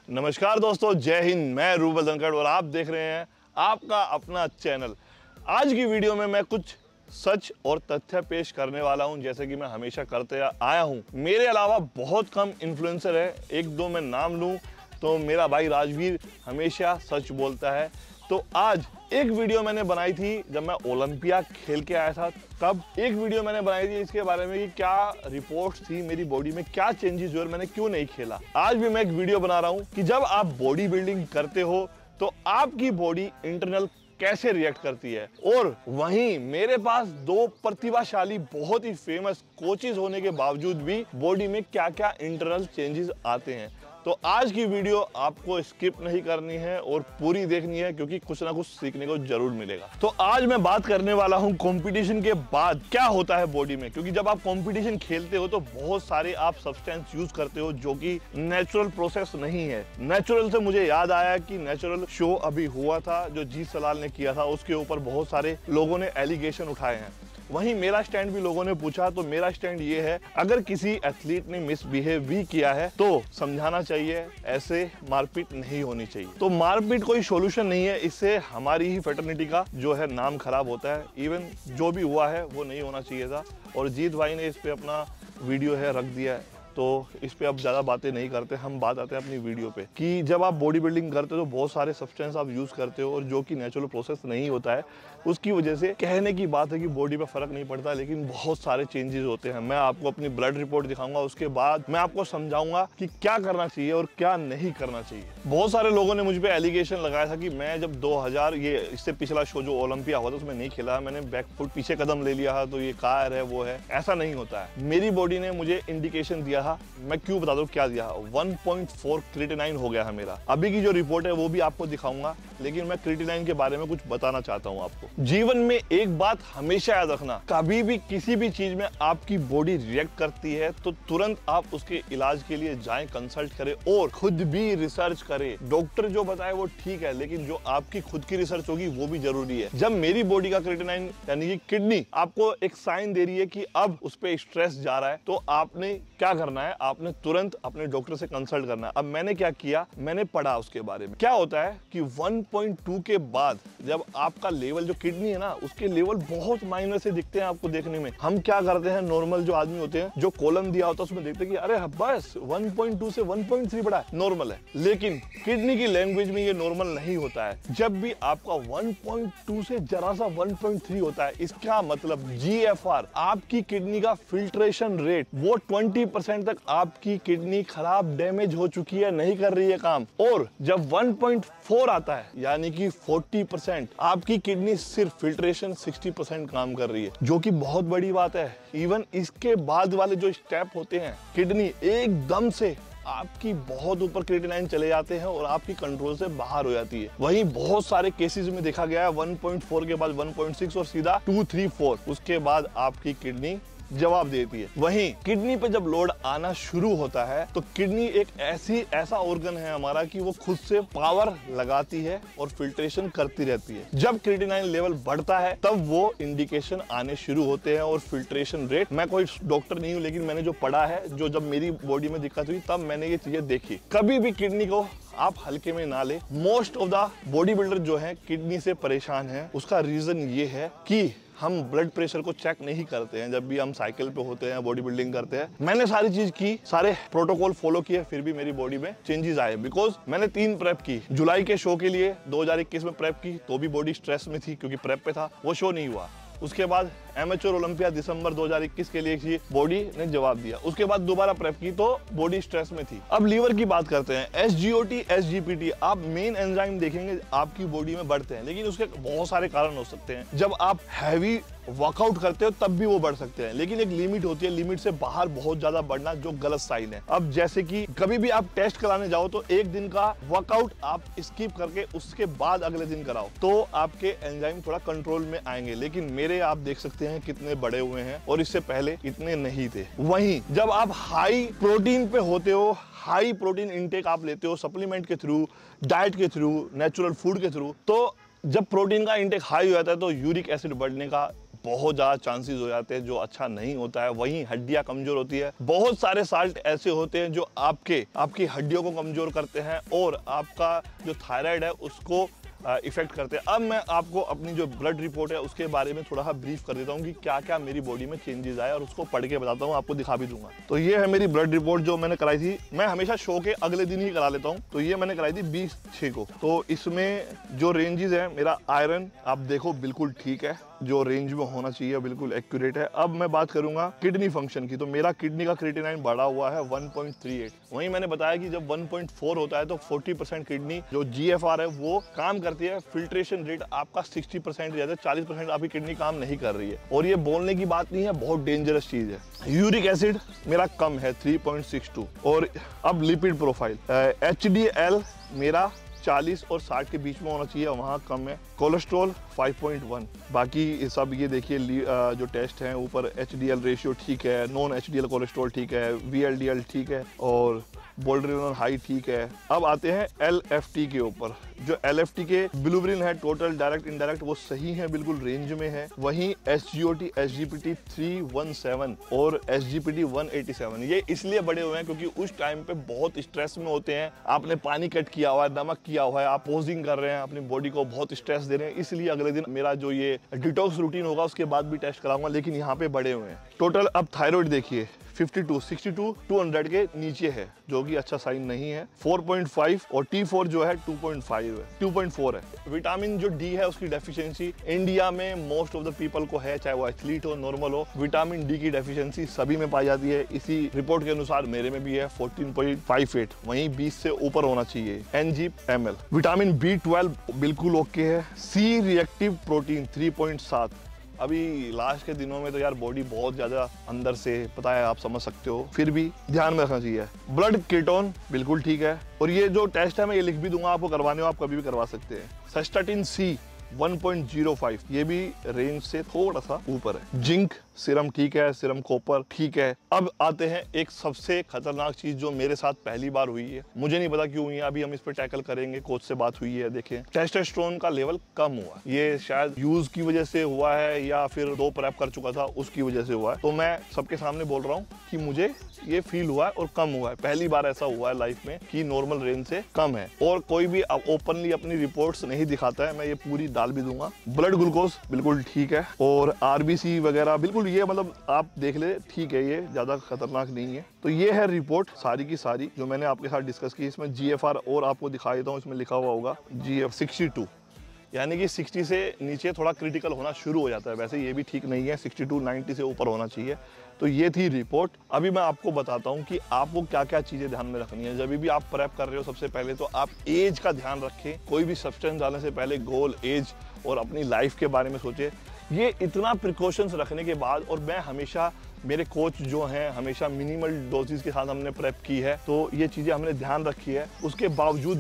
नमस्कार दोस्तों, जय हिंद। मैं रूबल धनखड़ और आप देख रहे हैं आपका अपना चैनल। आज की वीडियो में मैं कुछ सच और तथ्य पेश करने वाला हूं, जैसे कि मैं हमेशा करते आया हूं। मेरे अलावा बहुत कम इन्फ्लुएंसर है, एक दो मैं नाम लूं तो मेरा भाई राजवीर हमेशा सच बोलता है। तो आज एक वीडियो मैंने बनाई थी जब मैं ओलंपिया खेल के आया था, तब एक वीडियो मैंने बनाई थी इसके बारे में कि क्या रिपोर्ट्स थी मेरी बॉडी में, क्या चेंजेस हुए और मैंने क्यों नहीं खेला। आज भी मैं एक वीडियो बना रहा हूं कि जब आप बॉडी बिल्डिंग करते हो तो आपकी बॉडी इंटरनल कैसे रिएक्ट करती है। और वहीं मेरे पास दो प्रतिभाशाली बहुत ही फेमस कोचेस होने के बावजूद भी बॉडी में क्या क्या इंटरनल चेंजेस आते हैं। तो आज की वीडियो आपको स्किप नहीं करनी है और पूरी देखनी है, क्योंकि कुछ ना कुछ सीखने को जरूर मिलेगा। तो आज मैं बात करने वाला हूं कंपटीशन के बाद क्या होता है बॉडी में, क्योंकि जब आप कंपटीशन खेलते हो तो बहुत सारे आप सब्सटेंस यूज करते हो जो कि नेचुरल प्रोसेस नहीं है। नेचुरल से मुझे याद आया कि नेचुरल शो अभी हुआ था जो जीत सलाल ने किया था, उसके ऊपर बहुत सारे लोगों ने एलिगेशन उठाए हैं। वहीं मेरा स्टैंड भी लोगों ने पूछा, तो मेरा स्टैंड ये है, अगर किसी एथलीट ने मिसबिहेव भी किया है तो समझाना चाहिए, ऐसे मारपीट नहीं होनी चाहिए। तो मारपीट कोई सॉल्यूशन नहीं है, इससे हमारी ही फ्रेटर्निटी का जो है नाम खराब होता है। इवन जो भी हुआ है वो नहीं होना चाहिए था, और जीत भाई ने इस पे अपना वीडियो है रख दिया है, तो इस पे अब ज़्यादा बातें नहीं करते। हम बात आते हैं अपनी वीडियो पे कि जब आप बॉडी बिल्डिंग करते हो तो बहुत सारे सब्सटेंस आप यूज़ करते हो और जो कि नेचुरल प्रोसेस नहीं होता है, उसकी वजह से कहने की बात है कि बॉडी पे फर्क नहीं पड़ता, लेकिन बहुत सारे चेंजेस होते हैं। मैं आपको अपनी ब्लड रिपोर्ट दिखाऊंगा, उसके बाद मैं आपको समझाऊंगा कि क्या करना चाहिए और क्या नहीं करना चाहिए। बहुत सारे लोगों ने मुझ पर एलिगेशन लगाया था कि मैं जब 2000 ये इससे पिछला शो जो ओलंपिया हुआ था उसमें नहीं खेला, मैंने बैकफुट पीछे कदम ले लिया है, तो ये कार है वो है। ऐसा नहीं होता है। मेरी बॉडी ने मुझे इंडिकेशन दिया, मैं क्यों बता दूं क्या दिया। 1.4 क्रिएटिनाइन हो गया है मेरा। अभी की जो रिपोर्ट है वो भी आपको दिखाऊंगा, लेकिन मैं क्रिएटिनाइन के बारे में कुछ बताना चाहता हूं आपको। जीवन में एक बात हमेशा याद रखना, कभी भी किसी भी चीज में आपकी बॉडी रिएक्ट करती है तो तुरंत आप उसके इलाज के लिए जाएं, कंसल्ट करें और खुद भी रिसर्च करें। डॉक्टर जो बताए वो ठीक है, लेकिन जो आपकी खुद की रिसर्च होगी वो भी जरूरी है। जब मेरी बॉडी का क्रिएटिनाइन यानी कि किडनी आपको एक साइन दे रही है कि अब उस पर स्ट्रेस जा रहा है, तो आपने क्या करना है, आपने तुरंत अपने डॉक्टर से कंसल्ट करना है। अब मैंने क्या किया, मैंने पढ़ा उसके बारे में। क्या होता है कि 1.2 के बाद जब आपका लेवल जो किडनी है ना, उसके लेवल बहुत माइनर से दिखते हैं आपको देखने में। हम क्या करते हैं, नॉर्मल जो आदमी होते हैं, जो कॉलम दिया होता है उसमें देखते हैं कि अरे बस 1.2 से 1.3 बड़ा है, नॉर्मल है। लेकिन किडनी की लैंग्वेज में ये नॉर्मल नहीं होता है। जब भी आपका 1.2 से जरा सा 1.3 होता है, इसका मतलब GFR, आपकी किडनी का फिल्ट्रेशन रेट, वो 20% तक आपकी किडनी खराब डैमेज हो चुकी है, नहीं कर रही है काम। और जब 1.4 आता है यानी कि 40%, आपकी किडनी सिर्फ फिल्ट्रेशन 60% काम कर रही है, जो कि बहुत बड़ी बात है। इवन इसके बाद वाले जो स्टेप होते हैं, किडनी एकदम से आपकी बहुत ऊपर क्रिएटिनाइन चले जाते हैं और आपकी कंट्रोल से बाहर हो जाती है। वहीं बहुत सारे केसेस में देखा गया है 1.4 के बाद 1.6 और सीधा 2, 3, 4, उसके बाद आपकी किडनी जवाब देती है। वहीं किडनी पे जब लोड आना शुरू होता है तो किडनी एक ऐसा ऑर्गन है हमारा कि वो खुद से पावर लगाती है और फिल्ट्रेशन करती रहती है। जब क्रिएटिनाइन लेवल बढ़ता है तब वो इंडिकेशन आने शुरू होते हैं और फिल्ट्रेशन रेट, मैं कोई डॉक्टर नहीं हूँ, लेकिन मैंने जो पढ़ा है, जो जब मेरी बॉडी में दिक्कत हुई तब मैंने ये चीजें देखी। कभी भी किडनी को आप हल्के में ना ले। Most of the body builder जो है किडनी से परेशान है, उसका रीजन ये है कि हम ब्लड प्रेशर को चेक नहीं करते हैं जब भी हम साइकिल पे होते हैं, बॉडी बिल्डिंग करते हैं। मैंने सारी चीज की, सारे प्रोटोकॉल फॉलो किए, फिर भी मेरी बॉडी में चेंजेस आए, बिकॉज मैंने 3 प्रेप की। जुलाई के शो के लिए 2021 में प्रेप की, तो भी बॉडी स्ट्रेस में थी क्योंकि प्रेप पे था, वो शो नहीं हुआ। उसके बाद एमेच्योर ओलंपिया दिसंबर 2021 के लिए की, बॉडी ने जवाब दिया। उसके बाद दोबारा प्रेप की तो बॉडी स्ट्रेस में थी। अब लीवर की बात करते हैं। SGOT, SGPT, आप मेन एंजाइम देखेंगे आपकी बॉडी में बढ़ते हैं, लेकिन उसके बहुत सारे कारण हो सकते हैं। जब आप हैवी वर्कआउट करते हो तब भी वो बढ़ सकते हैं, लेकिन एक लिमिट होती है, लिमिट से बाहर बहुत ज्यादा बढ़ना जो गलत साइन है। अब जैसे कि कभी भी आप टेस्ट कराने जाओ तो एक दिन का वर्कआउट आप स्किप करके उसके बाद अगले दिन कराओ, तो आपके एंजाइम थोड़ा कंट्रोल में आएंगे। लेकिन मेरे आप देख सकते हैं कितने बड़े हुए हैं और इससे पहले इतने नहीं थे। वहीं जब आप हाई प्रोटीन पे होते हो, हाई प्रोटीन इंटेक आप लेते हो सप्लीमेंट के थ्रू, डाइट के थ्रू, नेचुरल फूड के थ्रू, तो जब प्रोटीन का इंटेक हाई हो जाता है तो यूरिक एसिड बढ़ने का बहुत ज़्यादा चांसेस हो जाते हैं, जो अच्छा नहीं होता है। वहीं हड्डियाँ कमज़ोर होती है। बहुत सारे साल्ट ऐसे होते हैं जो आपकी हड्डियों को कमज़ोर करते हैं और आपका जो थायराइड है उसको इफेक्ट करते हैं। अब मैं आपको अपनी जो ब्लड रिपोर्ट है उसके बारे में थोड़ा सा ब्रीफ कर देता हूँ कि क्या क्या मेरी बॉडी में चेंजेस आए और उसको पढ़ के बताता हूँ, आपको दिखा भी दूंगा। तो ये है मेरी ब्लड रिपोर्ट जो मैंने कराई थी। मैं हमेशा शो के अगले दिन ही करा लेता हूँ। तो ये मैंने कराई थी 20/6 को। तो इसमें जो रेंजेस है, मेरा आयरन आप देखो बिल्कुल ठीक है, जो रेंज में होना चाहिए बिल्कुल एक्यूरेट है। अब मैं बात करूंगा किडनी फंक्शन की। तो मेरा किडनी का क्रिएटिनिन बढ़ा हुआ है 1.38। वहीं मैंने बताया कि जब 1.4 होता है तो 40% किडनी जो GFR है वो काम करती है। फिल्ट्रेशन रेट आपका 60% रहता है, 40% आपकी किडनी काम नहीं कर रही है। और ये बोलने की बात नहीं है, बहुत डेंजरस चीज है। यूरिक एसिड मेरा कम है 3.62। और अब लिपिड प्रोफाइल, HDL मेरा 40 और 60 के बीच में होना चाहिए, वहाँ कम है। कोलेस्ट्रॉल 5.1। बाकी सब ये देखिए जो टेस्ट हैं ऊपर, HDL रेशियो ठीक है, नॉन HDL कोलेस्ट्रॉल ठीक है, VLDL ठीक है और बोल्ड्रेनल हाई ठीक है। अब आते हैं LFT के ऊपर। जो LFT के बिलिरुबिन है, टोटल डायरेक्ट इनडायरेक्ट, वो सही है, बिल्कुल रेंज में है। वहीं SGOT SGPT 317 और SGPT 187 ये इसलिए बढ़े हुए हैं क्योंकि उस टाइम पे बहुत स्ट्रेस में होते हैं। आपने पानी कट किया हुआ है, नमक किया हुआ है, आप पोजिंग कर रहे हैं, अपनी बॉडी को बहुत स्ट्रेस दे रहे हैं, इसलिए अगले दिन मेरा जो ये डिटॉक्स रूटीन होगा उसके बाद भी टेस्ट कराऊंगा। लेकिन यहाँ पे बढ़े हुए हैं टोटल। अब थायराइड देखिए 52, 62, 200 के नीचे है, जो कि अच्छा साइन नहीं है। 4.5 और T4 जो है 2.4 है। विटामिन जो D है उसकी डेफिशिएंसी इंडिया में मोस्ट ऑफ द पीपल को है, चाहे वो एथलीट हो, नॉर्मल हो। विटामिन D की डेफिशिएंसी सभी में पाई जाती है। इसी रिपोर्ट के अनुसार मेरे में भी है 14.58, वहीं 20 से ऊपर होना चाहिए Ng/ml। विटामिन B12 बिल्कुल ओके है। C reactive protein 3.7। अभी लास्ट के दिनों में तो यार बॉडी बहुत ज्यादा अंदर से, पता है, आप समझ सकते हो, फिर भी ध्यान में रखना चाहिए। ब्लड कीटोन बिल्कुल ठीक है। और ये जो टेस्ट है मैं ये लिख भी दूंगा, आपको करवाने हो आप कभी भी करवा सकते हैं। सिस्टेटिन C 1.05, ये भी रेंज से थोड़ा सा ऊपर है। जिंक सीरम ठीक है, सीरम कॉपर ठीक है। अब आते हैं एक सबसे खतरनाक चीज जो मेरे साथ पहली बार हुई है, मुझे नहीं पता क्यों हुई है, अभी हम इस पर टैकल करेंगे। कोच से बात हुई है, देखें टेस्टोस्टेरोन का लेवल कम हुआ। ये शायद यूज की वजह से हुआ है या फिर 2 प्रेप कर चुका था उसकी वजह से हुआ है। तो मैं सबके सामने बोल रहा हूँ कि मुझे ये फील हुआ है और कम हुआ है। पहली बार ऐसा हुआ है लाइफ में कि नॉर्मल रेंज से कम है। और कोई भी ओपनली अपनी रिपोर्ट्स नहीं दिखाता है, मैं ये पूरी डाल भी दूंगा। ब्लड ग्लूकोज बिल्कुल ठीक है और RBC वगैरह बिल्कुल, ये मतलब आप देख ले ठीक है, ये ज्यादा खतरनाक नहीं है। तो ये है रिपोर्ट सारी की सारी जो मैंने आपके साथ डिस्कस की। इसमें GFR और आपको दिखा देता हूँ, इसमें लिखा हुआ होगा GF 62, यानी कि 60 से नीचे थोड़ा क्रिटिकल होना शुरू हो जाता है। वैसे ये भी ठीक नहीं है, 62 90 से ऊपर होना चाहिए। तो ये थी रिपोर्ट। अभी मैं आपको बताता हूँ कि आपको क्या क्या चीजें ध्यान में रखनी है। जब भी आप प्रेप कर रहे हो, सबसे पहले तो आप एज का ध्यान रखें। कोई भी सब्सटेंस डालने से पहले गोल, एज और अपनी लाइफ के बारे में सोचे। ये इतना प्रिकॉशंस रखने के बाद, और मैं हमेशा, मेरे कोच जो हैं हमेशा मिनिमल डोजेस के साथ हमने प्रेप की है, तो ये चीज़ें हमने ध्यान रखी है। उसके बावजूद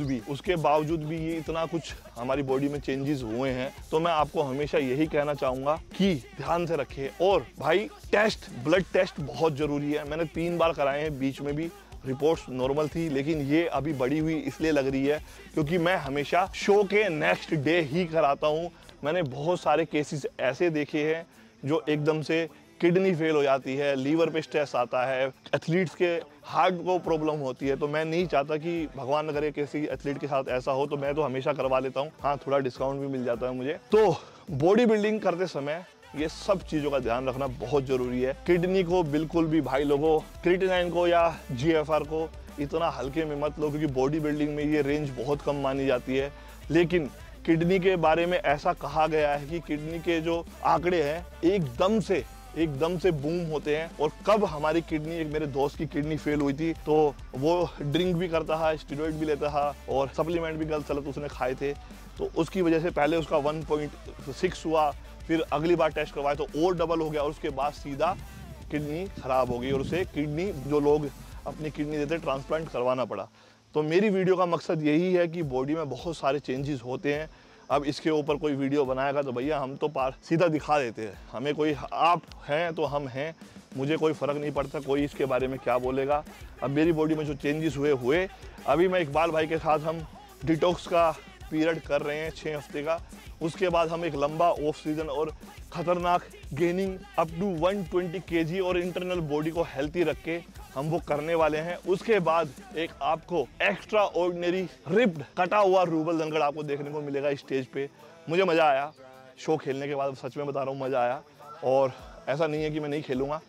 भी ये इतना कुछ हमारी बॉडी में चेंजेस हुए हैं। तो मैं आपको हमेशा यही कहना चाहूँगा कि ध्यान से रखिए। और भाई टेस्ट, ब्लड टेस्ट बहुत ज़रूरी है। मैंने 3 बार कराए हैं, बीच में भी रिपोर्ट्स नॉर्मल थी, लेकिन ये अभी बढ़ी हुई इसलिए लग रही है क्योंकि मैं हमेशा शो के नेक्स्ट डे ही कराता हूँ। मैंने बहुत सारे केसेस ऐसे देखे हैं जो एकदम से किडनी फेल हो जाती है, लीवर पे स्ट्रेस आता है, एथलीट्स के हार्ट को प्रॉब्लम होती है। तो मैं नहीं चाहता कि भगवान न करे किसी एथलीट के साथ ऐसा हो, तो मैं तो हमेशा करवा लेता हूँ। हाँ, थोड़ा डिस्काउंट भी मिल जाता है मुझे। तो बॉडी बिल्डिंग करते समय ये सब चीजों का ध्यान रखना बहुत जरूरी है। किडनी को बिल्कुल भी भाई लोगों, क्रिएटिनिन को या GFR को इतना हल्के में मत लो, क्योंकि बॉडी बिल्डिंग में ये रेंज बहुत कम मानी जाती है। लेकिन किडनी के बारे में ऐसा कहा गया है कि किडनी के जो आंकड़े हैं एकदम से बूम होते हैं। और कब हमारी किडनी, एक मेरे दोस्त की किडनी फेल हुई थी, तो वो ड्रिंक भी करता था, स्टेरॉइड भी लेता था और सप्लीमेंट भी गलत सलत उसने खाए थे। तो उसकी वजह से पहले उसका 1.6 हुआ, फिर अगली बार टेस्ट करवाए तो और डबल हो गया, और उसके बाद सीधा किडनी खराब हो गई और उसे किडनी, जो लोग अपनी किडनी देते, ट्रांसप्लांट करवाना पड़ा। तो मेरी वीडियो का मकसद यही है कि बॉडी में बहुत सारे चेंजेस होते हैं। अब इसके ऊपर कोई वीडियो बनाएगा तो भैया हम तो सीधा दिखा देते हैं। हमें कोई, आप हैं तो हम हैं, मुझे कोई फ़र्क नहीं पड़ता कोई इसके बारे में क्या बोलेगा। अब मेरी बॉडी में जो चेंजेस हुए। अभी मैं इकबाल भाई के साथ हम डिटॉक्स का पीरियड कर रहे हैं 6 हफ्ते का, उसके बाद हम एक लंबा ऑफ सीजन और खतरनाक गेनिंग अप टू 120 kg और इंटरनल बॉडी को हेल्थी रख के हम वो करने वाले हैं। उसके बाद एक आपको एक्स्ट्रा ऑर्डिनरी रिप्ड कटा हुआ रूबल धनखड़ आपको देखने को मिलेगा स्टेज पे। मुझे मजा आया शो खेलने के बाद, सच में बता रहा हूँ मजा आया। और ऐसा नहीं है कि मैं नहीं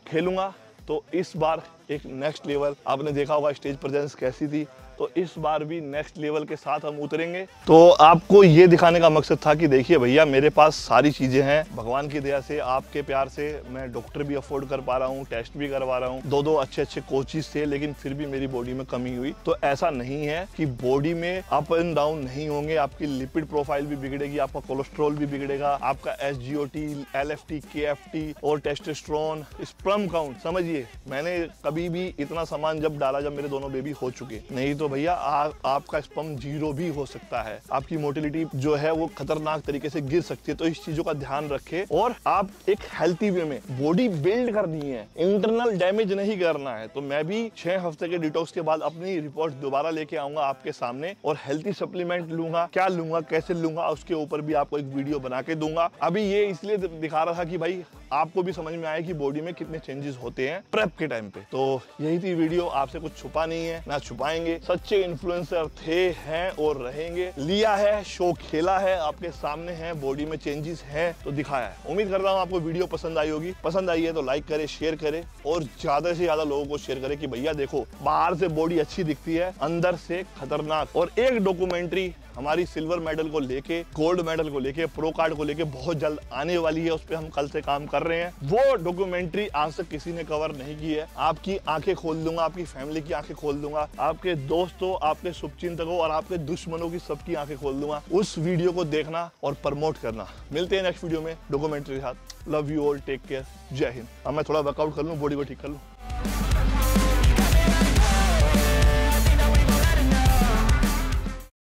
खेलूंगा तो इस बार एक नेक्स्ट लेवल, आपने देखा होगा स्टेज प्रेजेंस कैसी थी, तो इस बार भी नेक्स्ट लेवल के साथ हम उतरेंगे। तो आपको ये दिखाने का मकसद था कि देखिए भैया मेरे पास सारी चीजें हैं, भगवान की दया से, आपके प्यार से मैं डॉक्टर भी अफोर्ड कर पा रहा हूँ, टेस्ट भी करवा रहा हूँ, दो अच्छे कोचेस थे, लेकिन फिर भी मेरी बॉडी में कमी हुई। तो ऐसा नहीं है कि बॉडी में अप एंड डाउन नहीं होंगे, आपकी लिपिड प्रोफाइल भी बिगड़ेगी, आपका कोलेस्ट्रॉल भी बिगड़ेगा, आपका SGOT, LFT, KFT और टेस्टोस्टेरोन, स्पर्म काउंट। समझिए मैंने कभी भी इतना सामान जब डाला जब मेरे दोनों बेबी हो चुके, नहीं तो भैया आपका स्पर्म 0 भी हो सकता है, आपकी मोटिलिटी जो है वो खतरनाक तरीके से गिर सकती है। तो इस चीजों का ध्यान रखें और आप एक हेल्थी वे में बॉडी बिल्ड करनी है, इंटरनल डैमेज नहीं करना है। तो मैं भी 6 हफ्ते के डिटॉक्स के बाद अपनी रिपोर्ट दोबारा लेके आऊंगा आपके सामने और हेल्थी सप्लीमेंट लूंगा, क्या लूंगा, कैसे लूंगा, उसके ऊपर भी आपको एक वीडियो बना के दूंगा। अभी ये इसलिए दिखा रहा था कि भाई आपको भी समझ में आए कि बॉडी में कितने चेंजेस होते हैं प्रेप के टाइम पे। तो यही थी वीडियो, आपसे कुछ छुपा नहीं है ना छुपाएंगे, सच्चे इन्फ्लुएंसर थे, हैं और रहेंगे। लिया है, शो खेला है, आपके सामने है, बॉडी में चेंजेस हैं तो दिखाया है। उम्मीद करता हूँ आपको वीडियो पसंद आई होगी। पसंद आई है तो लाइक करे, शेयर करे और ज्यादा से ज्यादा लोगों को शेयर करे कि भैया देखो बाहर से बॉडी अच्छी दिखती है, अंदर से खतरनाक। और एक डॉक्यूमेंट्री हमारी सिल्वर मेडल को लेके, गोल्ड मेडल को लेके, प्रो कार्ड को लेके बहुत जल्द आने वाली है, उस पर हम कल से काम कर रहे हैं। वो डॉक्यूमेंट्री आज तक किसी ने कवर नहीं की है। आपकी आंखें खोल दूंगा, आपकी फैमिली की आंखें खोल दूंगा, आपके दोस्तों, आपके शुभचिंतकों और आपके दुश्मनों की सबकी आंखें खोल दूंगा। उस वीडियो को देखना और प्रमोट करना। मिलते हैं नेक्स्ट वीडियो में डॉक्यूमेंट्री के साथ। Love you all, take care, Jai Hind. अब मैं थोड़ा वर्कआउट कर लूँ, बॉडी को ठीक कर लूँ।